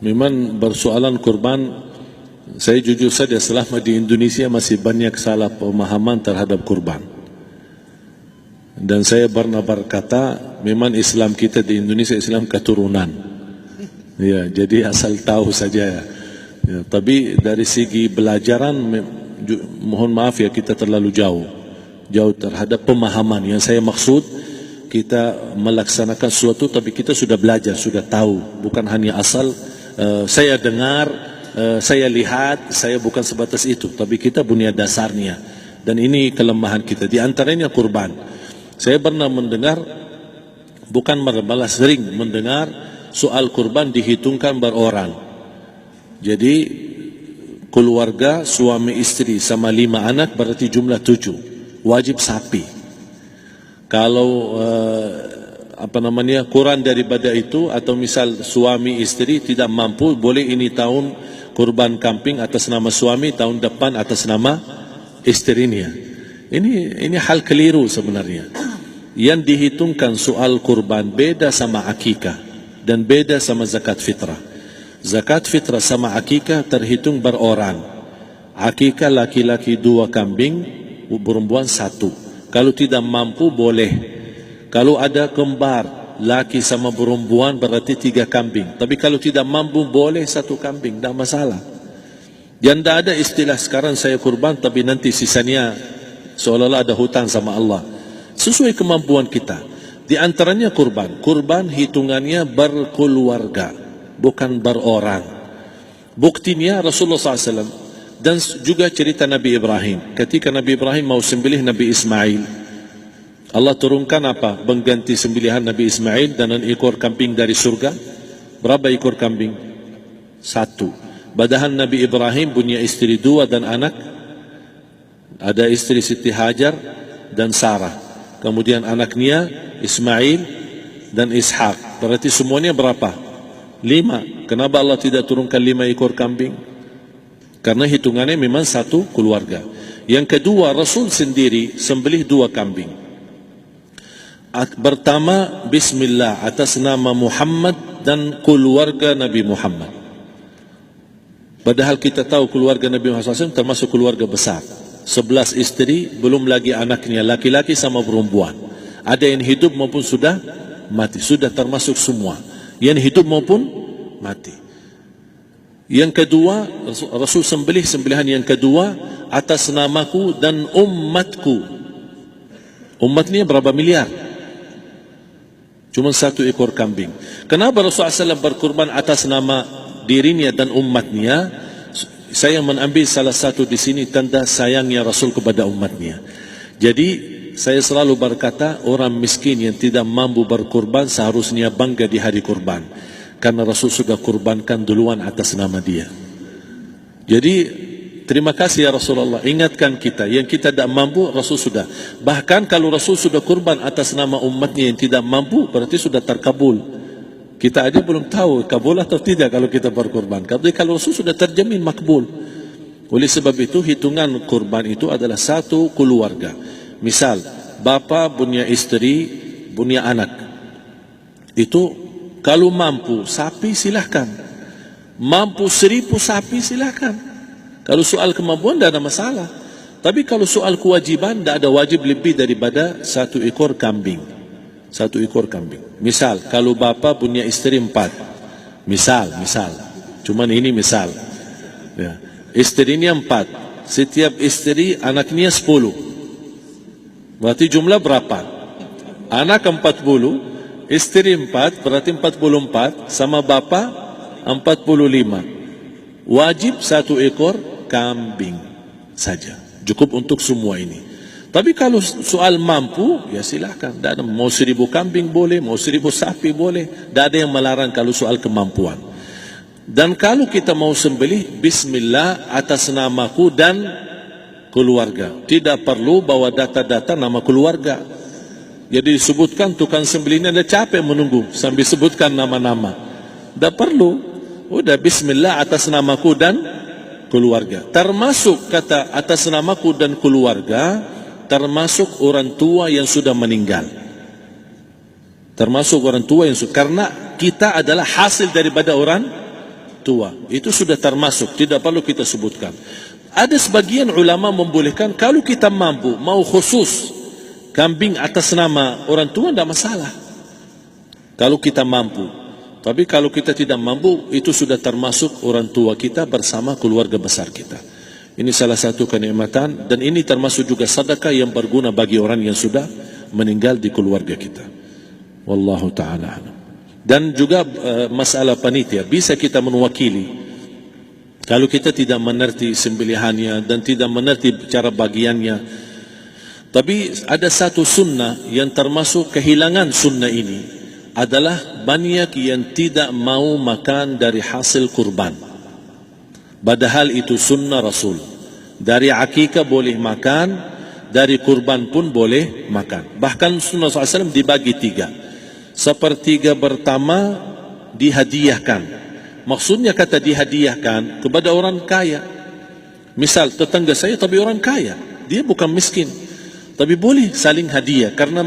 Memang bersoalan kurban, saya jujur saja selama di Indonesia masih banyak salah pemahaman terhadap kurban. Dan saya pernah berkata, memang Islam kita di Indonesia Islam keturunan. Ya, jadi asal tahu saja. Ya, tapi dari segi belajaran, mohon maaf ya, kita terlalu jauh terhadap pemahaman. Yang saya maksud, kita melaksanakan sesuatu tapi kita sudah belajar, sudah tahu, bukan hanya asal saya dengar, saya lihat, saya bukan sebatas itu, tapi kita punya dasarnya. Dan ini kelemahan kita, di antaranya kurban. Saya pernah mendengar, bukan malah sering mendengar soal kurban dihitungkan berorang. Jadi keluarga suami istri sama 5 anak berarti jumlah 7, wajib sapi. Kalau kurang daripada itu, atau misal suami istri tidak mampu, boleh ini tahun kurban kambing atas nama suami, tahun depan atas nama istrinya. Ini hal keliru sebenarnya. Yang dihitungkan soal kurban beda sama akikah dan beda sama zakat fitrah. Zakat fitrah sama akikah terhitung berorang. Akikah laki-laki 2 kambing, perempuan 1. Kalau tidak mampu boleh. Kalau ada kembar, laki sama perempuan berarti 3 kambing. Tapi kalau tidak mampu boleh 1 kambing, tidak masalah. Yang tidak ada istilah sekarang saya kurban tapi nanti sisanya seolah-olah ada hutang sama Allah. Sesuai kemampuan kita. Di antaranya kurban. Kurban hitungannya berkeluarga, bukan berorang. Buktinya Rasulullah SAW dan juga cerita Nabi Ibrahim. Ketika Nabi Ibrahim mau sembelih Nabi Ismail, Allah turunkan apa? Mengganti sembelihan Nabi Ismail dengan ekor kambing dari surga. Berapa ekor kambing? 1. Padahal Nabi Ibrahim punya istri 2 dan anak. Ada istri Siti Hajar dan Sarah. Kemudian anaknya Ismail dan Ishak. Berarti semuanya berapa? 5. Kenapa Allah tidak turunkan 5 ekor kambing? Karena hitungannya memang 1 keluarga. Yang kedua, Rasul sendiri sembelih 2 kambing. Pertama, Bismillah atas nama Muhammad dan keluarga Nabi Muhammad. Padahal kita tahu keluarga Nabi Muhammad SAW termasuk keluarga besar. 11 istri, belum lagi anaknya, laki-laki sama perempuan. Ada yang hidup maupun sudah mati. Sudah termasuk semua. Yang hidup maupun mati. Yang kedua, Rasul sembelih sembelihan yang kedua atas namaku dan umatku. Umatnya berapa miliar? Cuma 1 ekor kambing. Kenapa Rasulullah SAW berkurban atas nama dirinya dan umatnya? Saya mengambil salah satu di sini tanda sayangnya Rasul kepada umatnya. Jadi saya selalu berkata, orang miskin yang tidak mampu berkurban seharusnya bangga di hari kurban, karena Rasul sudah kurbankan duluan atas nama dia. Jadi terima kasih ya Rasulullah, ingatkan kita. Yang kita tidak mampu, Rasul sudah. Bahkan kalau Rasul sudah kurban atas nama umatnya yang tidak mampu, berarti sudah terkabul. Kita aja belum tahu kabul atau tidak kalau kita berkurban. Tapi kalau Rasul sudah terjamin makbul. Oleh sebab itu, hitungan kurban itu adalah 1 keluarga. Misal, bapa punya istri, punya anak. Itu kalau mampu sapi silahkan. Mampu 1000 sapi silahkan. Kalau soal kemampuan tidak ada masalah. Tapi kalau soal kewajiban, tidak ada wajib lebih daripada 1 ekor kambing. 1 ekor kambing. Misal, kalau bapa punya istri 4. Misal. Cuman ini misal. Ya. Istrinya 4. Setiap istri anaknya 10. Berarti jumlah berapa? Anak 40, istri 4, berarti 44, sama bapa 45. Wajib 1 ekor kambing saja. Cukup untuk semua ini. Tapi kalau soal mampu, ya silahkan. Mau 1000 kambing boleh, mau 1000 sapi boleh. Tidak ada yang melarang kalau soal kemampuan. Dan kalau kita mau sembelih, Bismillah atas namaku dan keluarga. Tidak perlu bawa data-data nama keluarga. Jadi disebutkan tukang sembelihnya ada capek menunggu sambil sebutkan nama-nama. Tidak perlu. Udah Bismillah atas namaku dan keluarga. Termasuk kata atas namaku dan keluarga, termasuk orang tua yang sudah meninggal. Termasuk orang tua yang sudah, karena kita adalah hasil daripada orang tua. Itu sudah termasuk, tidak perlu kita sebutkan. Ada sebagian ulama membolehkan kalau kita mampu mau khusus kambing atas nama orang tua, tidak masalah kalau kita mampu. Tapi kalau kita tidak mampu, itu sudah termasuk orang tua kita bersama keluarga besar kita. Ini salah satu kenikmatan, dan ini termasuk juga sedekah yang berguna bagi orang yang sudah meninggal di keluarga kita. Wallahu ta'ala alam. Dan juga masalah panitia, bisa kita mewakili. Kalau kita tidak mengerti sembelihannya dan tidak mengerti cara bagiannya. Tapi ada satu sunnah yang termasuk kehilangan sunnah ini, adalah banyak yang tidak mau makan dari hasil kurban. Padahal itu sunnah Rasul. Dari akikah boleh makan, dari kurban pun boleh makan. Bahkan sunnah SAW dibagi 3. Sepertiga pertama dihadiahkan. Maksudnya kata dihadiahkan kepada orang kaya. Misal tetangga saya tapi orang kaya, dia bukan miskin, tapi boleh saling hadiah. Karena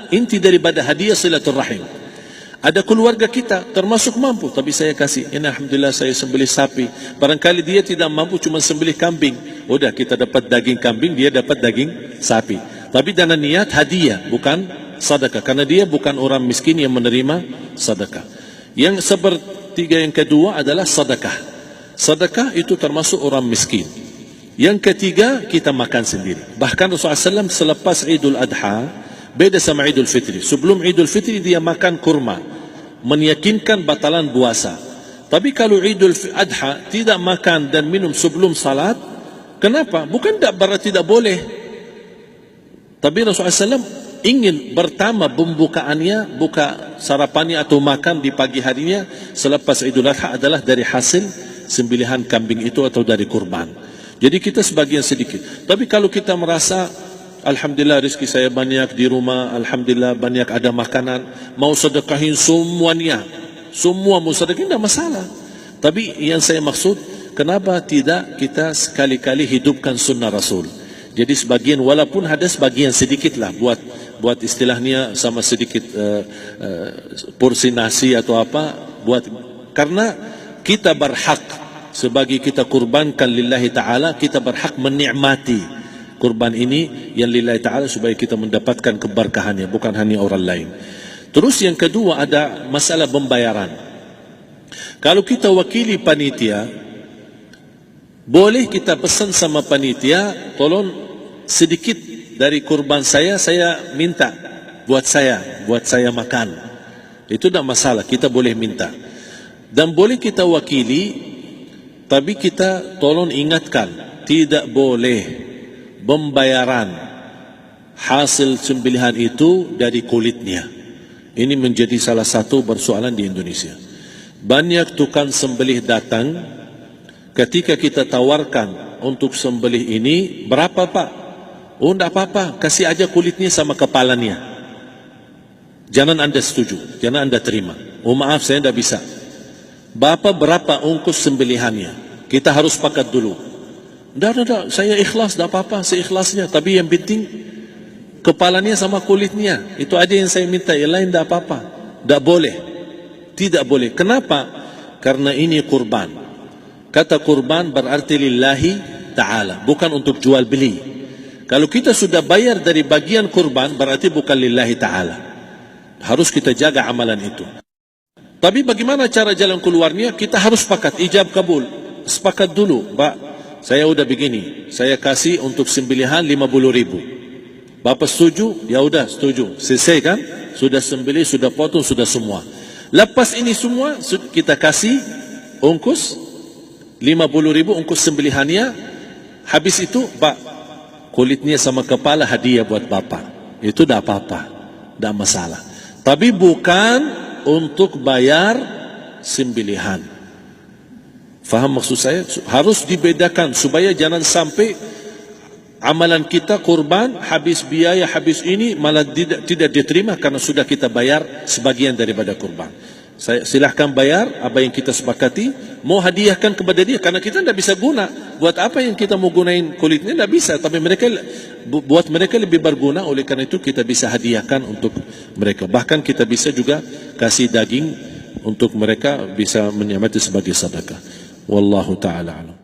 inti daripada hadiah silaturrahim. Ada keluarga kita termasuk mampu, tapi saya kasih, ini alhamdulillah saya sembelih sapi. Barangkali dia tidak mampu, cuma sembelih kambing. Udah, kita dapat daging kambing, dia dapat daging sapi. Tapi dengan niat hadiah, bukan sedekah. Karena dia bukan orang miskin yang menerima sedekah. Yang sepertiga yang kedua adalah sedekah. Sedekah itu termasuk orang miskin. Yang ketiga, kita makan sendiri. Bahkan Rasulullah SAW selepas Idul Adha, beda sama Idul Fitri. Sebelum Idul Fitri dia makan kurma, meyakinkan batalan puasa. Tapi kalau Idul Adha tidak makan dan minum sebelum salat, kenapa? Bukan tidak berarti tidak boleh. Tapi Rasulullah SAW ingin pertama pembukaannya, buka sarapannya atau makan di pagi harinya selepas Idul Adha adalah dari hasil sembelihan kambing itu atau dari kurban. Jadi kita sebagian sedikit. Tapi kalau kita merasa alhamdulillah rezeki saya banyak di rumah, alhamdulillah banyak ada makanan, mau sedekahin semuanya, semua mau sedekahin, tidak masalah. Tapi yang saya maksud, kenapa tidak kita sekali-kali hidupkan sunnah Rasul? Jadi sebagian, walaupun ada sebagian sedikit lah, buat istilahnya sama sedikit porsi nasi atau apa, karena kita berhak sebagai kita kurbankan lillahi ta'ala, kita berhak menikmati kurban ini yang lillahi ta'ala supaya kita mendapatkan keberkahannya, bukan hanya orang lain. Terus yang kedua ada masalah pembayaran. Kalau kita wakili panitia, boleh kita pesan sama panitia, tolong sedikit dari kurban saya minta buat saya makan. Itu tidak masalah, kita boleh minta. Dan boleh kita wakili, tapi kita tolong ingatkan, tidak boleh pembayaran hasil sembelihan itu dari kulitnya. Ini menjadi salah satu persoalan di Indonesia. Banyak tukang sembelih datang, ketika kita tawarkan untuk sembelih ini, berapa Pak? Oh, tidak apa-apa, kasih aja kulitnya sama kepalanya. Jangan Anda setuju, jangan Anda terima. Oh maaf, saya tidak bisa. Bapak berapa ongkos sembelihannya? Kita harus sepakat dulu. Tidak, saya ikhlas, tidak apa-apa, seikhlasnya. Tapi yang penting kepalanya sama kulitnya. Itu aja yang saya minta, yang lain tidak apa-apa. Tidak boleh. Tidak boleh. Kenapa? Karena ini kurban. Kata kurban berarti lillahi ta'ala, bukan untuk jual beli. Kalau kita sudah bayar dari bagian kurban, berarti bukan lillahi ta'ala. Harus kita jaga amalan itu. Tapi bagaimana cara jalan keluarnya? Kita harus sepakat, ijab kabul. Sepakat dulu, Pak, saya udah begini, saya kasih untuk sembelihan 50.000. Bapak setuju? Ya udah setuju. Selesai kan? Sudah sembelih, sudah potong, sudah semua. Lepas ini semua kita kasih ongkos 50.000 ongkos sembelihannya. Habis itu, Pak, kulitnya sama kepala hadiah buat Bapak. Itu tidak apa-apa, tidak masalah. Tapi bukan untuk bayar sembelihan. Faham maksud saya? Harus dibedakan supaya jangan sampai amalan kita kurban habis biaya, habis ini malah tidak diterima karena sudah kita bayar sebagian daripada kurban. Saya silahkan bayar apa yang kita sepakati, mau hadiahkan kepada dia karena kita tidak bisa guna. Buat apa yang kita mau gunain kulitnya? Tidak bisa. Tapi mereka, buat mereka lebih berguna, oleh karena itu kita bisa hadiahkan untuk mereka. Bahkan kita bisa juga kasih daging untuk mereka bisa menikmati sebagai sedekah. Wallahu taala alam.